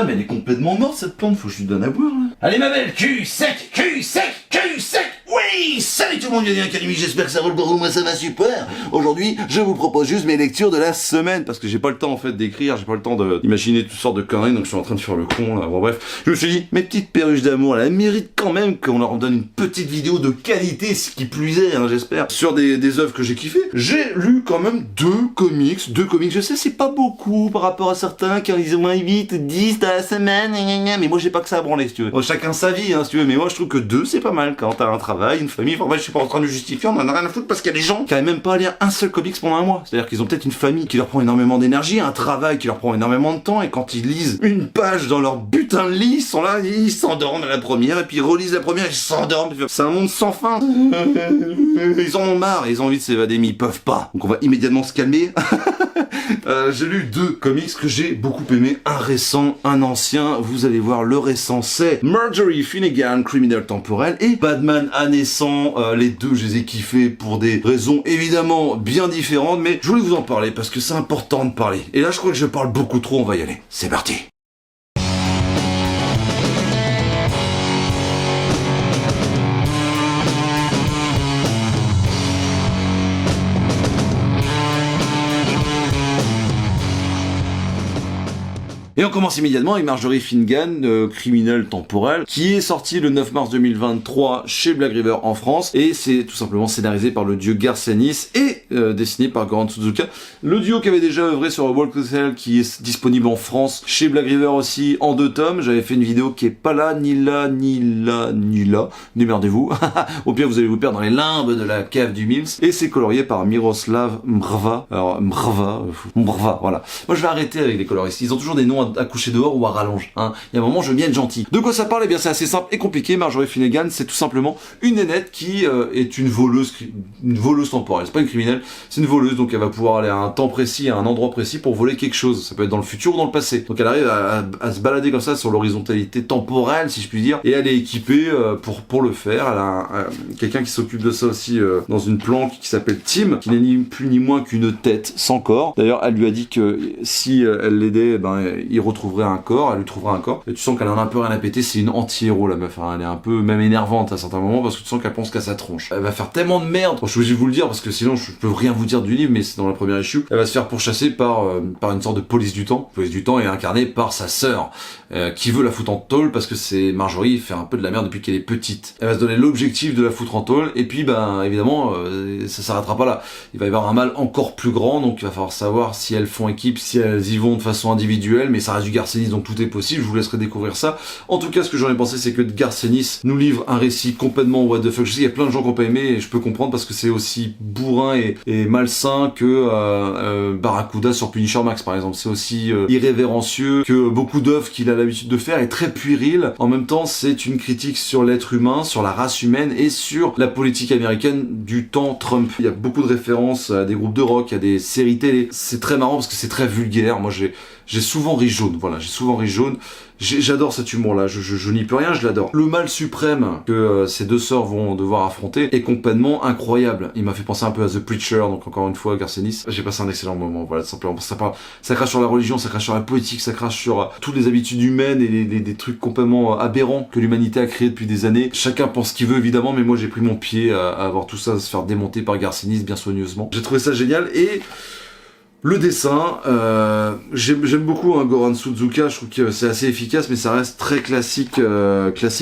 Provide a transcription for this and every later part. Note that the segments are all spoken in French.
Putain, mais elle est complètement morte cette plante, faut que je lui donne à boire là. Allez ma belle, cul sec, cul sec, cul sec. Oui, salut tout le monde, bienvenue à Académie, j'espère que ça roule pour vous, moi ça va super. Aujourd'hui, je vous propose juste mes lectures de la semaine, parce que j'ai pas le temps en fait d'écrire, j'ai pas le temps d'imaginer toutes sortes de conneries, donc je suis en train de faire le con là, bon bref. Je me suis dit, mes petites perruches d'amour, elles méritent quand même qu'on leur donne une petite vidéo de qualité, ce qui plus est, hein, j'espère, sur des œuvres que j'ai kiffé. J'ai lu quand même deux comics, je sais c'est pas beaucoup par rapport à certains, car ils ont moins 8, 10 dans la semaine, mais moi j'ai pas que ça à branler si tu veux. Bon, chacun sa vie, hein, si tu veux, mais moi je trouve que 2 c'est pas mal quand t'as un travail, une famille, enfin, je suis pas en train de justifier, on en a rien à foutre parce qu'il y a des gens qui n'arrivent même pas à lire un seul comics pendant un mois. C'est-à-dire qu'ils ont peut-être une famille qui leur prend énormément d'énergie, un travail qui leur prend énormément de temps, et quand ils lisent une page dans leur putain de lit, ils sont là, ils s'endorment à la première, et puis ils relisent la première, ils s'endorment. C'est un monde sans fin. Ils en ont marre, ils ont envie de s'évader, mais ils peuvent pas. Donc on va immédiatement se calmer. J'ai lu deux comics que j'ai beaucoup aimé, un récent, un ancien. Vous allez voir, le récent c'est Marjorie Finnegan, criminel temporel, et Batman année 100. Les deux je les ai kiffés pour des raisons évidemment bien différentes, mais je voulais vous en parler parce que c'est important de parler. Et là je crois que je parle beaucoup trop, on va y aller. C'est parti. Et on commence immédiatement avec Marjorie Finnegan, criminel temporel, qui est sorti le 9 mars 2023 chez Black River en France, et c'est tout simplement scénarisé par le dieu Garth Ennis et dessiné par Goran Sudzuka, le duo qui avait déjà œuvré sur Walk of Hell, qui est disponible en France chez Black River aussi en 2 tomes. J'avais fait une vidéo qui est pas là, ni là, démerdez-vous. Au pire vous allez vous perdre dans les limbes de la cave du Mills, et c'est colorié par Miroslav Mrva. Alors Mrva, voilà. Moi je vais arrêter avec les coloristes, ils ont toujours des noms à coucher dehors ou à rallonge, hein. Il y a un moment je veux bien être gentil. De quoi ça parle? Eh bien c'est assez simple et compliqué. Marjorie Finnegan, c'est tout simplement une nénette qui est une voleuse temporelle. C'est pas une criminelle, c'est une voleuse, donc elle va pouvoir aller à un temps précis, à un endroit précis pour voler quelque chose. Ça peut être dans le futur ou dans le passé. Donc elle arrive à se balader comme ça sur l'horizontalité temporelle, si je puis dire, et elle est équipée pour le faire. Elle a quelqu'un qui s'occupe de ça aussi dans une planque qui s'appelle Tim, qui n'est ni plus ni moins qu'une tête sans corps. D'ailleurs elle lui a dit que si elle l'aidait, il retrouverait un corps, elle lui trouvera un corps, et tu sens qu'elle en a un peu rien à péter. C'est une anti-héros la meuf, hein. Elle est un peu même énervante à certains moments parce que tu sens qu'elle pense qu'à sa tronche. Elle va faire tellement de merde, je suis obligé de vous le dire parce que sinon je peux rien vous dire du livre, mais c'est dans la première issue. Elle va se faire pourchasser par une sorte de police du temps. Police du temps est incarnée par sa sœur, qui veut la foutre en tôle parce que c'est Marjorie fait un peu de la merde depuis qu'elle est petite. Elle va se donner l'objectif de la foutre en tôle, et puis évidemment ça s'arrêtera pas là. Il va y avoir un mal encore plus grand, donc il va falloir savoir si elles font équipe, si elles y vont de façon individuelle, mais ça reste du Garth Ennis, donc tout est possible. Je vous laisserai découvrir ça. En tout cas, ce que j'en ai pensé, c'est que Garth Ennis nous livre un récit complètement what the fuck. Je sais qu'il y a plein de gens qui n'ont pas aimé, et je peux comprendre parce que c'est aussi bourrin et malsain que Barracuda sur Punisher Max par exemple. C'est aussi irrévérencieux que beaucoup d'œuvres qu'il a l'habitude de faire, et très puéril. En même temps, c'est une critique sur l'être humain, sur la race humaine et sur la politique américaine du temps Trump. Il y a beaucoup de références à des groupes de rock, à des séries télé. C'est très marrant parce que c'est très vulgaire. Moi, j'ai souvent ri jaune, voilà, j'ai souvent ri jaune. J'adore cet humour-là, je n'y peux rien, je l'adore. Le mal suprême que ces deux sœurs vont devoir affronter est complètement incroyable. Il m'a fait penser un peu à The Preacher, donc encore une fois, Garth Ennis. J'ai passé un excellent moment, voilà, tout simplement. Ça crache sur la religion, ça crache sur la politique, ça crache sur toutes les habitudes humaines et des trucs complètement aberrants que l'humanité a créés depuis des années. Chacun pense ce qu'il veut, évidemment, mais moi j'ai pris mon pied à avoir tout ça se faire démonter par Garth Ennis bien soigneusement. J'ai trouvé ça génial, et le dessin, j'aime beaucoup Goran Sudzuka, je trouve que c'est assez efficace, mais ça reste très classique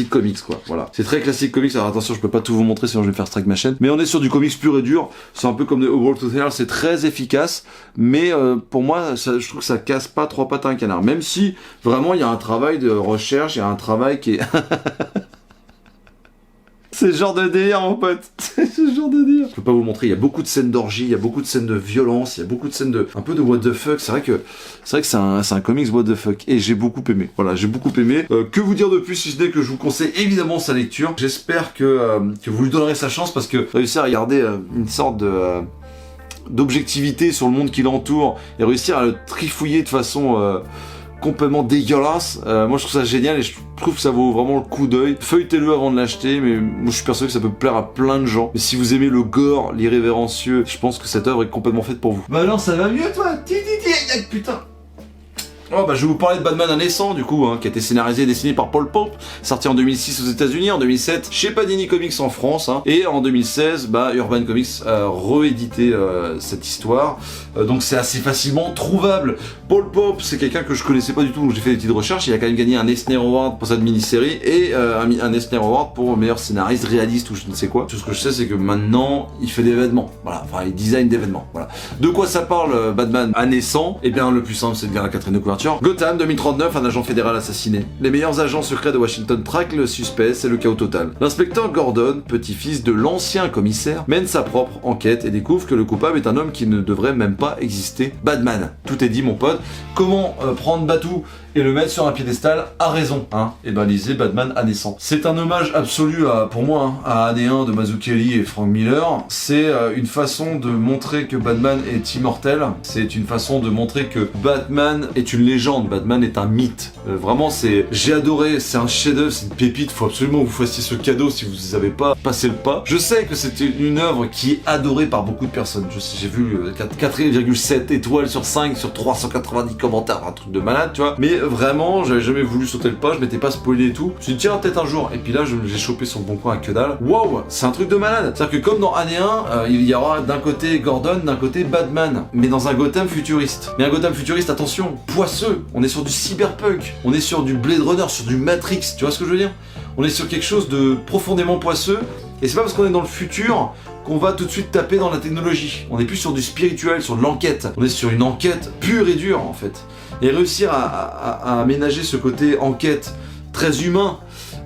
comics quoi, voilà. C'est très classique comics, alors attention je peux pas tout vous montrer sinon je vais me faire strike ma chaîne, mais on est sur du comics pur et dur, c'est un peu comme The World of Hell, c'est très efficace, mais pour moi je trouve que ça casse pas trois pattes à un canard, même si vraiment il y a un travail de recherche, il y a un travail qui est... C'est ce genre de délire, mon pote. C'est ce genre de délire. Je peux pas vous le montrer. Il y a beaucoup de scènes d'orgie, il y a beaucoup de scènes de violence, il y a beaucoup de scènes un peu de what the fuck. C'est vrai que c'est un comics what the fuck. Et j'ai beaucoup aimé. Voilà, j'ai beaucoup aimé. Que vous dire de plus si ce n'est que je vous conseille évidemment sa lecture. J'espère que vous lui donnerez sa chance parce que réussir à garder une sorte d'objectivité sur le monde qui l'entoure et réussir à le trifouiller de façon complètement dégueulasse. Moi je trouve ça génial et je trouve que ça vaut vraiment le coup d'œil. Feuilletez-le avant de l'acheter, mais moi je suis persuadé que ça peut plaire à plein de gens. Mais si vous aimez le gore, l'irrévérencieux, je pense que cette œuvre est complètement faite pour vous. Bah non, ça va mieux toi. Putain. Oh bah je vais vous parler de Batman à naissant du coup, qui a été scénarisé et dessiné par Paul Pope, sorti en 2006 aux États-Unis, en 2007 chez Panini Comics en France, et en 2016, Urban Comics a réédité cette histoire, donc c'est assez facilement trouvable. Paul Pope, c'est quelqu'un que je connaissais pas du tout, donc j'ai fait des petites recherches. Il a quand même gagné un Eisner Award pour cette mini-série et un Eisner Award pour meilleur scénariste réaliste ou je ne sais quoi. Tout ce que je sais, c'est que maintenant il fait des événements, voilà, enfin il design d'événements, voilà. De quoi ça parle Batman à naissant? Eh bien le plus simple, c'est de lire la quatrième de couverture. Gotham 2039, un agent fédéral assassiné. Les meilleurs agents secrets de Washington traquent le suspect, c'est le chaos total. L'inspecteur Gordon, petit-fils de l'ancien commissaire, mène sa propre enquête et découvre que le coupable est un homme qui ne devrait même pas exister. Batman. Tout est dit mon pote. Comment prendre Batou et le mettre sur un piédestal a raison, et ben lisez Batman à naissant. C'est un hommage absolu pour moi à Année 1 de Mazzucchelli et Frank Miller. C'est une façon de montrer que Batman est immortel. C'est une façon de montrer que Batman est une légende, Batman est un mythe. Vraiment, j'ai adoré, c'est un chef-d'œuvre, c'est une pépite. Faut absolument que vous fassiez ce cadeau si vous n'avez pas passé le pas. Je sais que c'est une œuvre qui est adorée par beaucoup de personnes. J'ai vu 4,7 étoiles sur 5 sur 390 commentaires, un truc de malade, tu vois. Mais vraiment, j'avais jamais voulu sauter le pas, je m'étais pas spoilé et tout. Je me suis dit tiens, peut-être un jour. Et puis là, j'ai chopé sur le bon coin à que dalle. Waouh, c'est un truc de malade. C'est-à-dire que comme dans Année 1, il y aura d'un côté Gordon, d'un côté Batman, mais dans un Gotham futuriste. Mais un Gotham futuriste, attention, poisseux. On est sur du cyberpunk, on est sur du Blade Runner, sur du Matrix. Tu vois ce que je veux dire? On est sur quelque chose de profondément poisseux. Et c'est pas parce qu'on est dans le futur qu'on va tout de suite taper dans la technologie. On est plus sur du spirituel, sur de l'enquête. On est sur une enquête pure et dure en fait. Et réussir à aménager ce côté enquête très humain.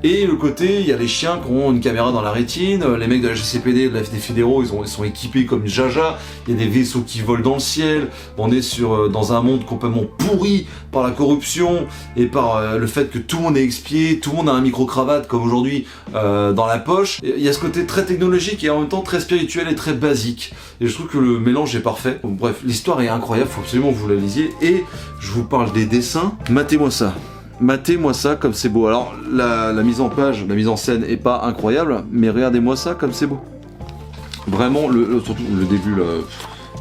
Et le côté, il y a les chiens qui ont une caméra dans la rétine, les mecs de la GCPD, de la FD fédéraux, ils sont équipés comme Jaja, il y a des vaisseaux qui volent dans le ciel, on est dans un monde complètement pourri par la corruption et par le fait que tout le monde est expié, tout le monde a un micro-cravate comme aujourd'hui dans la poche. Il y a ce côté très technologique et en même temps très spirituel et très basique. Et je trouve que le mélange est parfait. Bon, bref, l'histoire est incroyable, faut absolument que vous la lisiez. Et je vous parle des dessins, matez-moi ça. Matez-moi ça comme c'est beau. Alors la mise en page, la mise en scène est pas incroyable, mais regardez-moi ça comme c'est beau. Vraiment, surtout le début, là,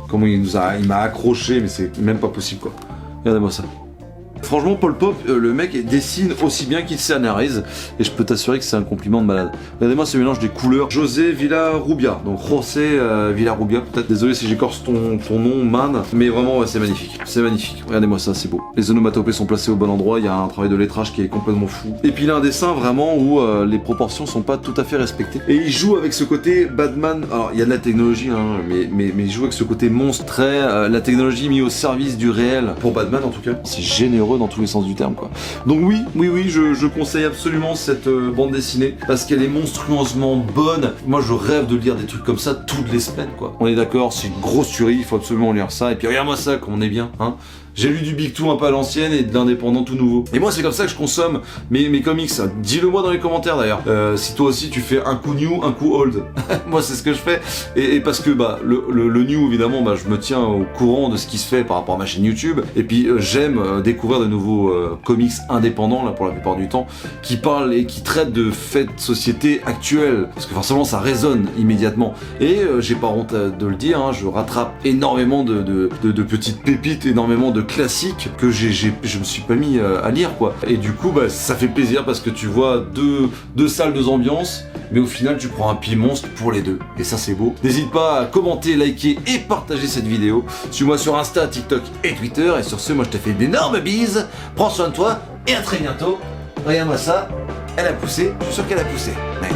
comment il m'a accroché, mais c'est même pas possible quoi. Regardez-moi ça. Franchement, Paul Pope, le mec dessine aussi bien qu'il scénarise, et je peux t'assurer que c'est un compliment de malade. Regardez-moi ce mélange des couleurs. José Villarrubia, donc José Villarrubia, peut-être. Désolé si j'écorce ton nom, man, mais vraiment, ouais, c'est magnifique. C'est magnifique. Regardez-moi ça, c'est beau. Les onomatopées sont placées au bon endroit, il y a un travail de lettrage qui est complètement fou. Et puis il a un dessin vraiment où les proportions sont pas tout à fait respectées. Et il joue avec ce côté Batman. Alors, il y a de la technologie, mais il joue avec ce côté monstre, très la technologie mise au service du réel. Pour Batman, en tout cas, c'est généreux dans tous les sens du terme quoi. Donc oui, je conseille absolument cette bande dessinée parce qu'elle est monstrueusement bonne. Moi je rêve de lire des trucs comme ça toutes les semaines quoi. On est d'accord, c'est une grosse tuerie, il faut absolument lire ça. Et puis regarde-moi ça, comme on est bien, J'ai lu du Big Two un peu à l'ancienne et de l'indépendant tout nouveau. Et moi c'est comme ça que je consomme mes comics. Dis-le moi dans les commentaires d'ailleurs. Si toi aussi tu fais un coup new, un coup old. Moi c'est ce que je fais. Et parce que le new évidemment je me tiens au courant de ce qui se fait par rapport à ma chaîne YouTube. Et puis j'aime découvrir de nouveaux comics indépendants là pour la plupart du temps qui parlent et qui traitent de faits de société actuels. Parce que forcément ça résonne immédiatement. Et j'ai pas honte de le dire, je rattrape énormément de petites pépites, énormément de classiques que je me suis pas mis à lire quoi. Et du coup ça fait plaisir parce que tu vois deux salles, deux ambiances, mais au final tu prends un pied monstre pour les deux. Et ça c'est beau. N'hésite pas à commenter, liker et partager cette vidéo. Suis-moi sur Insta, TikTok et Twitter. Et sur ce, moi je te fais d'énormes bises. Prends soin de toi et à très bientôt. Regarde-moi ça. Elle a poussé. Je suis sûr qu'elle a poussé. Ouais.